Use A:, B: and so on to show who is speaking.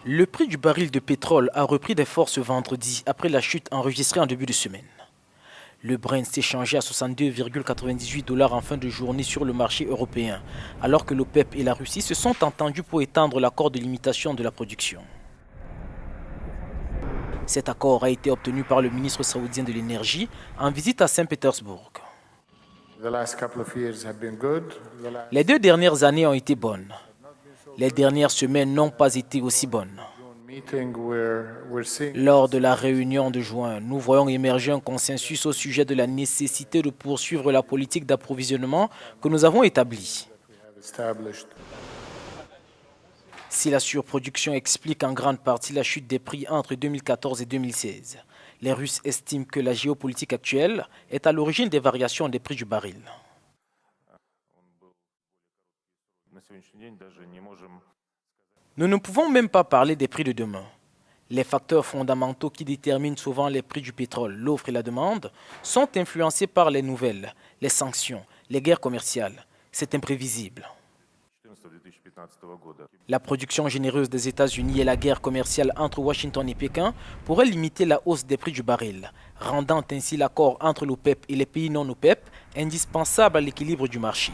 A: Le prix du baril de pétrole a repris des forces vendredi après la chute enregistrée en début de semaine. Le Brent s'est changé à 62,98 $ en fin de journée sur le marché européen, alors que l'OPEP et la Russie se sont entendus pour étendre l'accord de limitation de la production. Cet accord a été obtenu par le ministre saoudien de l'énergie en visite à Saint-Pétersbourg. Les 2 dernières années ont été bonnes. Les dernières semaines n'ont pas été aussi bonnes. Lors de la réunion de juin, nous voyons émerger un consensus au sujet de la nécessité de poursuivre la politique d'approvisionnement que nous avons établie. Si la surproduction explique en grande partie la chute des prix entre 2014 et 2016, les Russes estiment que la géopolitique actuelle est à l'origine des variations des prix du baril. Nous ne pouvons même pas parler des prix de demain. Les facteurs fondamentaux qui déterminent souvent les prix du pétrole, l'offre et la demande, sont influencés par les nouvelles, les sanctions, les guerres commerciales. C'est imprévisible. La production généreuse des États-Unis et la guerre commerciale entre Washington et Pékin pourraient limiter la hausse des prix du baril, rendant ainsi l'accord entre l'OPEP et les pays non OPEP indispensable à l'équilibre du marché.